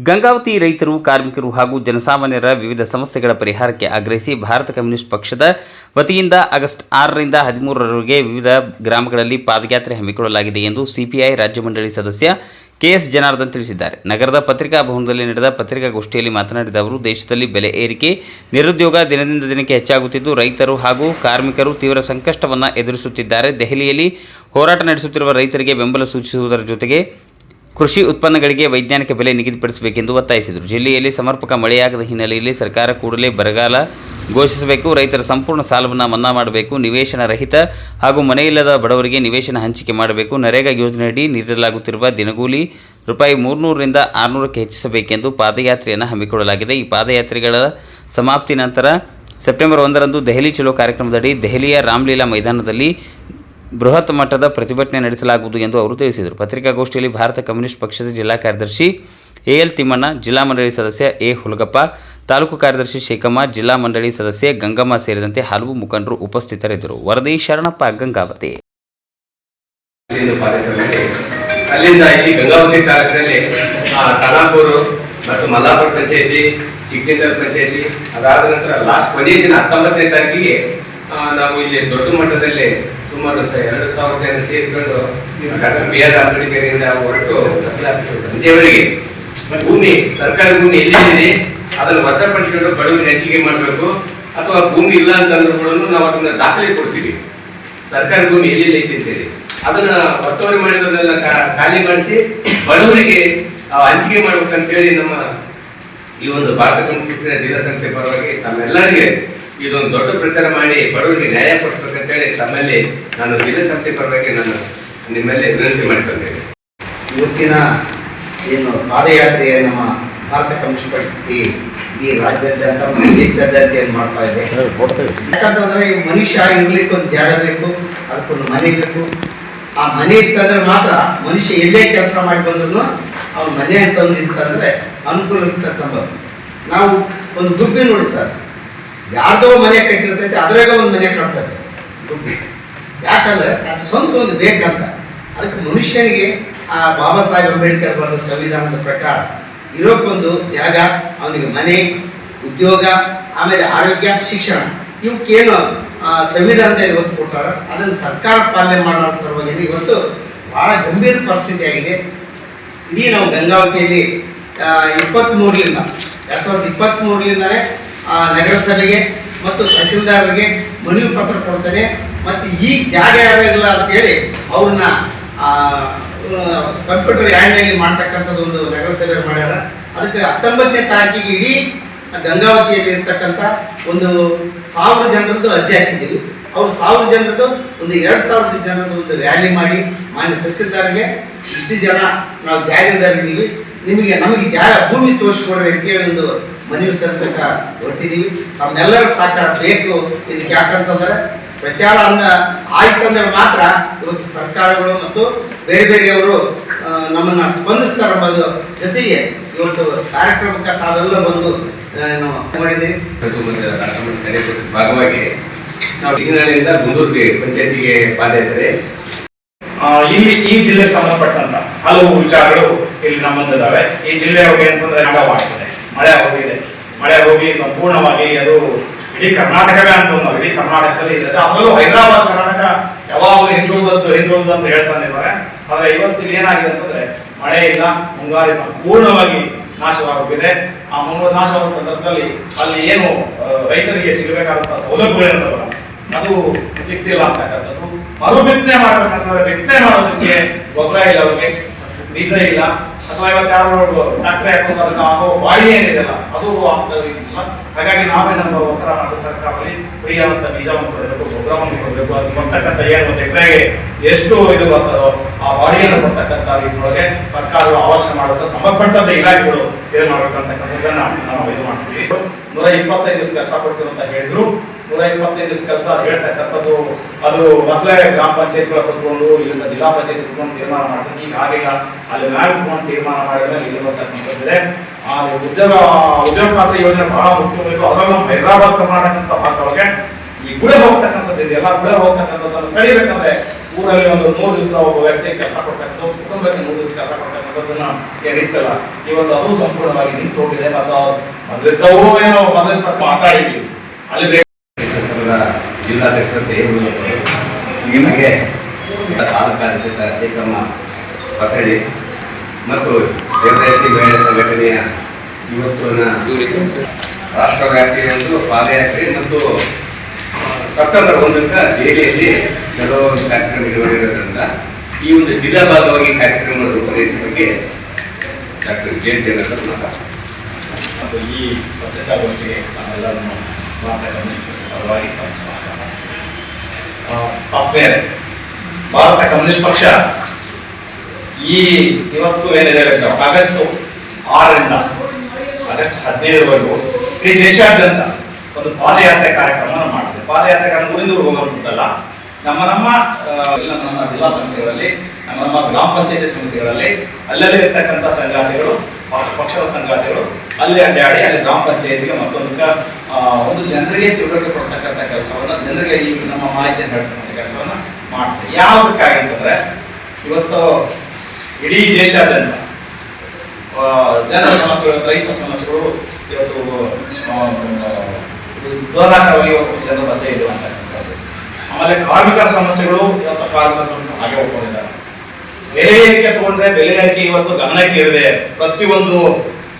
ಗಂಗಾವತಿ ರೈತರು, ಕಾರ್ಮಿಕರು ಹಾಗೂ ಜನಸಾಮಾನ್ಯರ ವಿವಿಧ ಸಮಸ್ಯೆಗಳ ಪರಿಹಾರಕ್ಕೆ ಆಗ್ರಹಿಸಿ ಭಾರತ ಕಮ್ಯುನಿಸ್ಟ್ ಪಕ್ಷದ ವತಿಯಿಂದ ಆಗಸ್ಟ್ 6ರಿಂದ 13ರವರೆಗೆ ವಿವಿಧ ಗ್ರಾಮಗಳಲ್ಲಿ ಪಾದಯಾತ್ರೆ ಹಮ್ಮಿಕೊಳ್ಳಲಾಗಿದೆ ಎಂದು ಸಿಪಿಐ ರಾಜ್ಯ ಮಂಡಳಿ ಸದಸ್ಯ ಕೆಎಸ್ ಜನಾರ್ದನ್ ತಿಳಿಸಿದ್ದಾರೆ. ನಗರದ ಪತ್ರಿಕಾ ಭವನದಲ್ಲಿ ನಡೆದ ಪತ್ರಿಕಾಗೋಷ್ಠಿಯಲ್ಲಿ ಮಾತನಾಡಿದ ಅವರು, ದೇಶದಲ್ಲಿ ಬೆಲೆ ಏರಿಕೆ, ನಿರುದ್ಯೋಗ ದಿನದಿಂದ ದಿನಕ್ಕೆ ಹೆಚ್ಚಾಗುತ್ತಿದ್ದು ರೈತರು ಹಾಗೂ ಕಾರ್ಮಿಕರು ತೀವ್ರ ಸಂಕಷ್ಟವನ್ನು ಎದುರಿಸುತ್ತಿದ್ದಾರೆ. ದೆಹಲಿಯಲ್ಲಿ ಹೋರಾಟ ನಡೆಸುತ್ತಿರುವ ರೈತರಿಗೆ ಬೆಂಬಲ ಸೂಚಿಸುವುದರ ಜೊತೆಗೆ ಕೃಷಿ ಉತ್ಪನ್ನಗಳಿಗೆ ವೈಜ್ಞಾನಿಕ ಬೆಲೆ ನಿಗದಿಪಡಿಸಬೇಕೆಂದು ಒತ್ತಾಯಿಸಿದರು. ಜಿಲ್ಲೆಯಲ್ಲಿ ಸಮರ್ಪಕ ಮಳೆಯಾಗದ ಹಿನ್ನೆಲೆಯಲ್ಲಿ ಸರ್ಕಾರ ಕೂಡಲೇ ಬರಗಾಲ ಘೋಷಿಸಬೇಕು, ರೈತರ ಸಂಪೂರ್ಣ ಸಾಲವನ್ನು ಮನ್ನಾ ಮಾಡಬೇಕು, ನಿವೇಶನ ರಹಿತ ಹಾಗೂ ಮನೆಯಿಲ್ಲದ ಬಡವರಿಗೆ ನಿವೇಶನ ಹಂಚಿಕೆ ಮಾಡಬೇಕು, ನರೇಗಾ ಯೋಜನೆಯಡಿ ನೀಡಲಾಗುತ್ತಿರುವ ದಿನಗೂಲಿ ₹300ರಿಂದ ₹600ಕ್ಕೆ ಹೆಚ್ಚಿಸಬೇಕೆಂದು ಪಾದಯಾತ್ರೆಯನ್ನು ಹಮ್ಮಿಕೊಳ್ಳಲಾಗಿದೆ. ಈ ಪಾದಯಾತ್ರೆಗಳ ಸಮಾಪ್ತಿ ನಂತರ ಸೆಪ್ಟೆಂಬರ್ 1ರಂದು ದೆಹಲಿ ಚಲೋ ಕಾರ್ಯಕ್ರಮದಡಿ ದೆಹಲಿಯ ರಾಮಲೀಲಾ ಮೈದಾನದಲ್ಲಿ ಬೃಹತ್ ಮಟ್ಟದ ಪ್ರತಿಭಟನೆ ನಡೆಸಲಾಗುವುದು ಎಂದು ಅವರು ತಿಳಿಸಿದರು. ಪತ್ರಿಕಾಗೋಷ್ಠಿಯಲ್ಲಿ ಭಾರತ ಕಮ್ಯುನಿಸ್ಟ್ ಪಕ್ಷದ ಜಿಲ್ಲಾ ಕಾರ್ಯದರ್ಶಿ ಎಎಲ್ ತಿಮ್ಮಣ್ಣ, ಜಿಲ್ಲಾ ಮಂಡಳಿ ಸದಸ್ಯ ಎ ಹುಲಗಪ್ಪ, ತಾಲೂಕು ಕಾರ್ಯದರ್ಶಿ ಶೇಖಮ್ಮ, ಜಿಲ್ಲಾ ಮಂಡಳಿ ಸದಸ್ಯೆ ಗಂಗಮ್ಮ ಸೇರಿದಂತೆ ಹಲವು ಮುಖಂಡರು ಉಪಸ್ಥಿತರಿದ್ದರು. ವರದಿ ಶರಣಪ್ಪ, ಗಂಗಾವತಿ. ಅಲ್ಲಿಂದ ಇಲ್ಲಿ ಗಂಗಾವತಿ ತಾಲೂಕಿನಲ್ಲಿ ಸನಾಪುರ ಮತ್ತು ಮಲ್ಲಾಪುರ ಪಂಚಾಯತಿ, ಚಿಕ್ಕಚಿಂದರ್ ಪಂಚಾಯತಿ, ಅದಾದ ನಂತರ ಲಾಸ್ಟ್ ಕೊನೆಯ ದಿನ 19ನೇ ತಾರೀಕಿಗೆ ನಾವು ಇಲ್ಲಿ ದೊಡ್ಡ ಮಟ್ಟದಲ್ಲಿ ಸುಮಾರು 2,000 ಜನ ಸೇರಿಕೊಂಡು ಡಾಕ್ಟರ್ ಬಿ.ಆರ್. ಅಂಬೇಡ್ಕರ್‌ರಿಂದ ಹೊರಟು ಸಂಜೆವರೆಗೆ ಭೂಮಿ, ಸರ್ಕಾರಿ ಭೂಮಿ ಎಲ್ಲಿದೆ ಅದನ್ನು ವಶಪಡಿಸಿಕೊಂಡು ಬಡವರಿಗೆ ಹಂಚಿಕೆ ಮಾಡಬೇಕು, ಅಥವಾ ಭೂಮಿ ಇಲ್ಲ ಅಂತಂದ್ರೂ ಕೂಡ ನಾವು ಅದನ್ನ ದಾಖಲೆ ಕೊಡ್ತೀವಿ. ಸರ್ಕಾರಿ ಭೂಮಿ ಎಲ್ಲಿ ಐತಿ ಅಂತೇಳಿ ಅದನ್ನ ಒತ್ತುವರಿ ಮಾಡಿರೋದನ್ನ ಖಾಲಿ ಮಾಡಿಸಿ ಬಡವರಿಗೆ ಹಂಚಿಕೆ ಮಾಡ್ಬೇಕಂತೇಳಿ ನಮ್ಮ ಈ ಒಂದು ಭಾರತ ಕಮ್ಯುನಿಸ್ಟ್ ಜಿಲ್ಲಾ ಸಂಸ್ಥೆ ಪರವಾಗಿ ತಮ್ಮೆಲ್ಲರಿಗೆ ಇದೊಂದು ದೊಡ್ಡ ಪ್ರಚಾರ ಮಾಡಿ ಬಡವರಿಗೆ ನ್ಯಾಯ ಕೊಡಿಸ್ಬೇಕಂತೇಳಿ ತಮ್ಮಲ್ಲಿ ನಾನು ಜಿಲ್ಲಾ ಸಂಸ್ಥೆ ಪರವಾಗಿ ನಾನು ನಿಮ್ಮಲ್ಲಿ ವಿನಂತಿ ಮಾಡಿಕೊಂಡಿದ್ದೇನೆ. ಇವತ್ತಿನ ಏನು ಪಾದಯಾತ್ರೆಯ ನಮ್ಮ ಭಾರತ ಕಮ್ಯುನಿಸ್ಟ್ ಪಾರ್ಟಿ ಈ ರಾಜ್ಯಾದ್ಯಂತ ದೇಶದಾದ್ಯಂತ ಏನು ಮಾಡ್ತಾ ಇದೆ, ಯಾಕಂತಂದ್ರೆ ಈ ಮನುಷ್ಯ ಇರ್ಲಿಕ್ಕೆ ಒಂದು ಜಾಗ ಬೇಕು, ಅದಕ್ಕೊಂದು ಮನೆ ಬೇಕು. ಆ ಮನೆ ಇತ್ತಂದ್ರೆ ಮಾತ್ರ ಮನುಷ್ಯ ಎಲ್ಲೇ ಕೆಲಸ ಮಾಡಿ ಬಂದ್ರು ಅವ್ನ ಮನೆ ಅಂತ ಒಂದು ಇತ್ತಂದ್ರೆ ಅನುಕೂಲ ಇರ್ತಕ್ಕಂಥದ್ದು. ನಾವು ಒಂದು ದುಬ್ಬಿ ನೋಡಿ ಸರ್, ಯಾರ್ದೋ ಮನೆ ಕಟ್ಟಿರ್ತೈತೆ, ಅದ್ರಾಗ ಒಂದು ಮನೆ ಕಟ್ತೈತೆ ದುಬ್ಬಿ. ಯಾಕಂದ್ರೆ ಅದು ಸ್ವಂತ ಒಂದು ಬೇಕಂತ. ಅದಕ್ಕೆ ಮನುಷ್ಯನಿಗೆ ಆ ಬಾಬಾ ಸಾಹೇಬ್ ಅಂಬೇಡ್ಕರ್ ಬರೆದ ಸಂವಿಧಾನದ ಪ್ರಕಾರ ಇರೋಕ್ಕೊಂದು ಜಾಗ, ಅವನಿಗೆ ಮನೆ, ಉದ್ಯೋಗ, ಆಮೇಲೆ ಆರೋಗ್ಯ, ಶಿಕ್ಷಣ, ಇವಕ್ಕೇನು ಸಂವಿಧಾನದಲ್ಲಿ ಒತ್ತು ಕೊಟ್ಟಾರ ಅದನ್ನು ಸರ್ಕಾರ ಪಾಲನೆ ಮಾಡೋ ಸಲುವಾಗಿ ಇವತ್ತು ಭಾಳ ಗಂಭೀರ ಪರಿಸ್ಥಿತಿ ಆಗಿದೆ. ಇಡೀ ನಾವು ಗಂಗಾವತಿಯಲ್ಲಿ 2023ರಿಂದನೇ ನಗರಸಭೆಗೆ ಮತ್ತು ತಹಸೀಲ್ದಾರರಿಗೆ ಮನವಿ ಪತ್ರ ಕೊಡ್ತಾರೆ. ಮತ್ತು ಈ ಜಾಗ ಯಾರಿಲ್ಲ ಅಂತೇಳಿ ಅವ್ರನ್ನ ಕಂಪ್ಯೂಟರ್ ಹ್ಯಾಂಡ್ನಲ್ಲಿ ಮಾಡ್ತಕ್ಕಂಥದ್ದು ಒಂದು ನಗರಸಭೆ ಮಾಡ್ಯಾರ. ಅದಕ್ಕೆ 19ನೇ ತಾರೀಕಿಗೆ ಇಡೀ ಗಂಗಾವತಿಯಲ್ಲಿ ಇರ್ತಕ್ಕಂಥ ಒಂದು 1000 ಜನರದ್ದು ಅರ್ಜಿ ಹಾಕಿದ್ದೀವಿ. ಅವ್ರು 1000 ಜನರದ್ದು ಒಂದು 2000 ಜನರದ್ದು ಒಂದು ರ್ಯಾಲಿ ಮಾಡಿ ಮಾನ್ಯ ತಹಸೀಲ್ದಾರ್ಗೆ ಇಷ್ಟು ಜನ ನಾವು ಜಾಗದಾರಿದ್ದೀವಿ, ನಮಗೆ ಜಾಗ ಭೂಮಿ ತೋರಿಸ್ಕೊಡ್ರಿ ಅಂತೇಳಿ ಒಂದು ಮನವಿ ಸಲ್ಲಿಸಕ್ಕೆ ಹೊರಟಿದ್ದೀವಿ. ನಮ್ಮೆಲ್ಲರ ಸಹಕಾರ ಬೇಕು ಇದಕ್ಕೆ. ಯಾಕಂತಂದ್ರೆ ಪ್ರಚಾರ ಆಯ್ತಂದ್ರೆ ಮಾತ್ರ ಇವತ್ತು ಸರ್ಕಾರಗಳು ಮತ್ತು ಬೇರೆ ಬೇರೆಯವರು ನಮ್ಮನ್ನು ಸ್ಪಂದಿಸ್ತಾರೆ ಅನ್ನೋದು ಜೊತೆಗೆ ಇವತ್ತು ಕಾರ್ಯಕ್ರಮಕ್ಕೆ ತಾವೆಲ್ಲ ಬಂದು ಮಾಡಿದ್ದೀವಿ. ಭಾಗವಾಗಿ ನಾವು ಸಿಂಗನಹಳ್ಳಿಯಿಂದ ಗುಂದೂರ್ಗಿ ಪಂಚಾಯತಿಗೆ ಪಾದಯಾತ್ರೆ. ಇಲ್ಲಿ ಈ ಜಿಲ್ಲೆಗೆ ಸಂಬಂಧಪಟ್ಟಂತ ಹಲವು ವಿಚಾರಗಳು ಇಲ್ಲಿ ನಮ್ಮಂದಿದ್ದಾವೆ. ಈ ಜಿಲ್ಲೆ ಹೋಗಿ ಅಂತಂದ್ರೆ ಆಗ್ತದೆ, ಮಳೆ ಹೋಗಿ ಸಂಪೂರ್ಣವಾಗಿ ಅದು ಇಡೀ ಕರ್ನಾಟಕವೇ ಅನ್ಕೊಂಡು ಇಡೀ ಕರ್ನಾಟಕದಲ್ಲಿ ಇದೆ. ಅದರಲ್ಲೂ ಹೈದರಾಬಾದ್ ಕರ್ನಾಟಕ ಯಾವಾಗಲೂ ಹಿಂದುಳಿದಂತ ಅಂತ ಹೇಳ್ತಾನಿದ್ದಾರೆ. ಆದ್ರೆ ಇವತ್ತು ಏನಾಗಿದೆ ಅಂತಂದ್ರೆ ಮಳೆ ಇಲ್ಲ, ಮುಂಗಾರಿ ಸಂಪೂರ್ಣವಾಗಿ ನಾಶವಾಗೋಗಿದೆ. ಆ ನಾಶವಾದ ಸಂದರ್ಭದಲ್ಲಿ ಅಲ್ಲಿ ಏನು ರೈತರಿಗೆ ಸಿಗಬೇಕಾದಂತಹ ಸೌಲಭ್ಯಗಳಿರ್ತಾವಲ್ಲ ಅದು ಸಿಗ್ತಿಲ್ಲ ಅಂತಕ್ಕಂಥದ್ದು. ಮರು ಬಿತ್ತನೆ ಮಾಡ್ಬೇಕಂತಂದ್ರೆ ಬಿತ್ತನೆ ಮಾಡೋದಕ್ಕೆ ಗೊಬ್ಬರ ಇಲ್ಲ, ಅವ್ರಿಗೆ ಬೀಜ ಇಲ್ಲ, ಅಥವಾ ಇವತ್ತು ಯಾರು ಟ್ರಾಕ್ಟರ್ ಹಾಕೊಂಡು ಅದಕ್ಕೆ ಆಗೋ ಬಾಡಿ ಏನಿದೆಯಲ್ಲ ಅದು ಆಗ್ತಿಲ್ಲ. ಹಾಗಾಗಿ ನಾವೇ ನಮ್ಮ ಒತ್ತಡ ಮಾಡೋದು ಸರ್ಕಾರದಲ್ಲಿ ಫ್ರೀಯಾದಂತ ಬೀಜವನ್ನು ಕೊಡಬೇಕು, ಗೊಬ್ಬರವನ್ನು ಕೊಡಬೇಕು, ಅದು ಕೊಡ್ತಕ್ಕಂಥ ಏನು ಎಕರೆಗೆ ಎಷ್ಟು ಇದು ಬರ್ತದೋ ಆ ಬಾಡಿಯನ್ನು ಕೊಡ್ತಕ್ಕಂಥ ರೀತಿಯೊಳಗೆ ಸರ್ಕಾರಗಳು ಆಲೋಚನೆ ಮಾಡುವಂತ ಸಂಬಂಧಪಟ್ಟಂತ ಇಲಾಖೆಗಳು ಇದು ಮಾಡ್ಬೇಕಂತಕ್ಕಂಥದ್ದನ್ನ ನಾವು ಇದು ಮಾಡ್ತೀವಿ. 125 ದಿವಸ ಕೆಲಸ ಕೊಡ್ತೀವಿ ಅಂತ ಹೇಳಿದ್ರು. 125 ದಿವಸ ಕೆಲಸ ಹೇಳ್ತಕ್ಕಂಥದ್ದು ಅದು ಮೊದಲೇ ಗ್ರಾಮ ಪಂಚಾಯತ್ಗಳ ಕುತ್ಕೊಂಡು ಇಲ್ಲಿಂದ ಜಿಲ್ಲಾ ಪಂಚಾಯತ್ ಕುತ್ಕೊಂಡು ತೀರ್ಮಾನ ಮಾಡ್ತೀವಿ. ಈಗ ಆಗಿಲ್ಲ, ಅಲ್ಲಿ ಮ್ಯಾಲ್ ಕುತ್ಕೊಂಡು ತೀರ್ಮಾನ ಮಾಡಿದ್ರೆ ಇಲ್ಲಿ ಬರ್ತಕ್ಕಂಥದ್ದಿದೆ. ಆ ಉದ್ಯೋಗ ಖಾತ್ರಿ ಯೋಜನೆ ಬಹಳ ಮುಖ್ಯಬೇಕು. ಅದರಲ್ಲೂ ನಮ್ಮ ಹೈದರಾಬಾದ್ ಕರ್ನಾಟಕ ಅಂತ ಭಾಗದೊಳಗೆ ಈ ಗುಳೆ ಹೋಗ್ತಕ್ಕಂಥದ್ದು ಇದೆಯಲ್ಲ, ಗುಳೆ ಹೋಗ್ತಕ್ಕಂಥದ್ದನ್ನು ಕಳಿಬೇಕಂದ್ರೆ ಊರಲ್ಲಿ ಒಂದು 3 ದಿವಸ ಒಬ್ಬ ವ್ಯಕ್ತಿ ಕೆಲಸ ಕೊಡ್ತಕ್ಕಂಥದ್ದು, ಕುಟುಂಬಕ್ಕೆ 3 ದಿವಸ ಕೆಲಸ ಕೊಡ್ತಕ್ಕಂಥದ್ದು ಅಂತಕ್ಕಂಥದ್ದನ್ನ ಏನಿತ್ತಲ್ಲ ಇವತ್ತು ಅದು ಸಂಪೂರ್ಣವಾಗಿ ನಿಂತು ಹೋಗಿದೆ. ಮತ್ತು ಮೊದಲಿದ್ದವು ಏನೋ ಮೊದಲಿನ ಸ್ವಲ್ಪ ಮಾತಾಡಿದ್ವಿ ಅಲ್ಲಿ ಜಿಲ್ಲಾಧ್ಯಕ್ಷತೆ ನಿಮಗೆ ತಾಲೂಕಾಧ್ಯಕ್ಷ ಶೇಖಮ್ಮ ಹೊಸಳ್ಳಿ ಮತ್ತು ದೇವದಾಸಿ ಮಹಿಳಾ ಸಂಘಟನೆಯ ಇವತ್ತಿನ ರಾಷ್ಟ್ರವ್ಯಾಪಿ ಒಂದು ಪಾದಯಾತ್ರೆ ಮತ್ತು ಸೆಪ್ಟೆಂಬರ್ 1ಕ್ಕೆ ದೆಹಲಿಯಲ್ಲಿ ಚಲೋ ಒಂದು ಕಾರ್ಯಕ್ರಮ ಇರುವುದರಿಂದ ಈ ಒಂದು ಜಿಲ್ಲಾ ಭಾಗವಾಗಿ ಕಾರ್ಯಕ್ರಮದ ರೂಪರೇಷೆ ಬಗ್ಗೆ ಡಾಕ್ಟರ್ ಕೆ ಜಗನ್ನಾಥ್ ಮಾತಾಡ್ತಾರೆ. ಮತ್ತು ಈ ಪತ್ರಿಕಾಗೋಷ್ಠಿಗೆ ನಾವೆಲ್ಲರನ್ನು ಪರವಾಗಿ ಆತ್ಮೀಯರೇ, ಭಾರತ ಕಮ್ಯುನಿಸ್ಟ್ ಪಕ್ಷ ಈ ಇವತ್ತು ಏನಿದೆ ಆಗಸ್ಟ್ 6ರಿಂದ ಆಗಸ್ಟ್ 15ರವರೆಗೂ ಈ ದೇಶಾದ್ಯಂತ ಒಂದು ಪಾದಯಾತ್ರೆ ಕಾರ್ಯಕ್ರಮವನ್ನು ಮಾಡಿದೆ. ಪಾದಯಾತ್ರೆ ಊರಿಂದ ಹೋಗುವಂಥದ್ದಲ್ಲ, ನಮ್ಮ ಜಿಲ್ಲಾ ಸಮಿತಿಗಳಲ್ಲಿ, ನಮ್ಮ ಗ್ರಾಮ ಪಂಚಾಯತಿ ಸಮಿತಿಗಳಲ್ಲಿ ಅಲ್ಲಲ್ಲಿ ಇರ್ತಕ್ಕಂಥ ಸಂಗಾತಿಗಳು, ಪಕ್ಷದ ಸಂಗಾತಿಗಳು ಅಲ್ಲಿ ಅಡ್ಡಾಡಿ ಅಲ್ಲಿ ಗ್ರಾಮ ಪಂಚಾಯತಿಗೆ ಮತ್ತೊಂದು ಒಂದು ಜನರಿಗೆ ತಿಳುವಳಿಕೆ ಕೊಡ್ತಕ್ಕಂಥ ಕೆಲಸವನ್ನ, ಜನರಿಗೆ ಈ ನಮ್ಮ ಮಾಹಿತಿಯನ್ನು ಹೇಳ್ತಕ್ಕಂಥ ಕೆಲಸವನ್ನ ಮಾಡ್ತೀವಿ. ಯಾವುದಕ್ಕಾಗಿ ಅಂತಂದ್ರೆ ಇವತ್ತು ಇಡೀ ದೇಶಾದ್ಯಂತ ಜನರ ಸಮಸ್ಯೆಗಳು, ರೈತರ ಸಮಸ್ಯೆಗಳು ಇವತ್ತು ದೋರಾಕರವಾಗಿ ಜನರ ಮಧ್ಯೆ ಇರುವಂತಕ್ಕಂಥದ್ದು. ಆಮೇಲೆ ಕಾರ್ಮಿಕರ ಸಮಸ್ಯೆಗಳು ಇವತ್ತು ಕಾರ್ಮಿಕರ ಸಮಸ್ಯೆ ಹಾಗೆ ಹೋಗ್ಕೊಂಡಿದ್ದಾರೆ. ಬೆಲೆ ಏರಿಕೆ ತಗೊಂಡ್ರೆ ಬೆಲೆ ಏರಿಕೆ ಇವತ್ತು ಗಮನಕ್ಕೆ ಇರಿದೆ. ಪ್ರತಿಯೊಂದು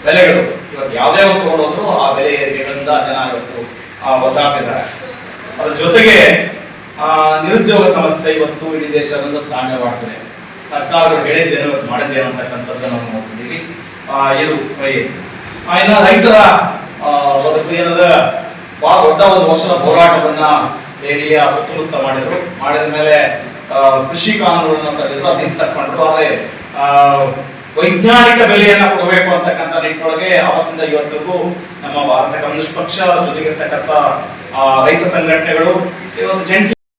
ಬೆಲೆಗಳು ಇವತ್ತು ಯಾವುದೇ ಒಂದು ತಗೊಂಡೋದ್ರು ಆ ಬೆಲೆ ಏರಿಕೆಗಳಿಂದ ಜನ ಇವತ್ತು ಒದ್ದಾಡ್ತಿದ್ದಾರೆ. ಅದ್ರ ಜೊತೆಗೆ ನಿರುದ್ಯೋಗ ಸಮಸ್ಯೆ ಇವತ್ತು ಇಡೀ ದೇಶದಿಂದ ತಾಂಡವಾಡ್ತಿದೆ. ಸರ್ಕಾರಗಳು ಹೇಳಿದ್ದೇನು ಮಾಡಿದ್ದೇನು ಅಂತಕ್ಕಂಥದ್ದನ್ನು ನಾವು ನೋಡ್ತಿದ್ದೀವಿ. ಇದು ಇನ್ನು ರೈತರ ಬದುಕು ಏನಂದ್ರೆ ಬಹಳ ದೊಡ್ಡ ಒಂದು ವರ್ಷದ ಹೋರಾಟವನ್ನ ಏರಿಯಾ ಸುತ್ತಮುತ್ತ ಮಾಡಿದ ಮೇಲೆ ಕೃಷಿ ಕಾನೂನುಗಳನ್ನ ತಂದಿದ್ರು, ಅದನ್ನ ತಕ್ಕೊಂಡ್ರು. ಆದ್ರೆ ವೈಜ್ಞಾನಿಕ ಬೆಲೆಯನ್ನ ಕೊಡಬೇಕು ಅಂತಕ್ಕಂಥ ನಿಟ್ಟಿನೊಳಗೆ ಅವತ್ತಿಂದ ಇವತ್ತಿಗೂ ನಮ್ಮ ಭಾರತ ಕಮ್ಯುನಿಸ್ಟ್ ಪಕ್ಷ ಜೊತೆಗಿರ್ತಕ್ಕಂಥ ರೈತ ಸಂಘಟನೆಗಳು ಇವತ್ತು ಜಂಟಿ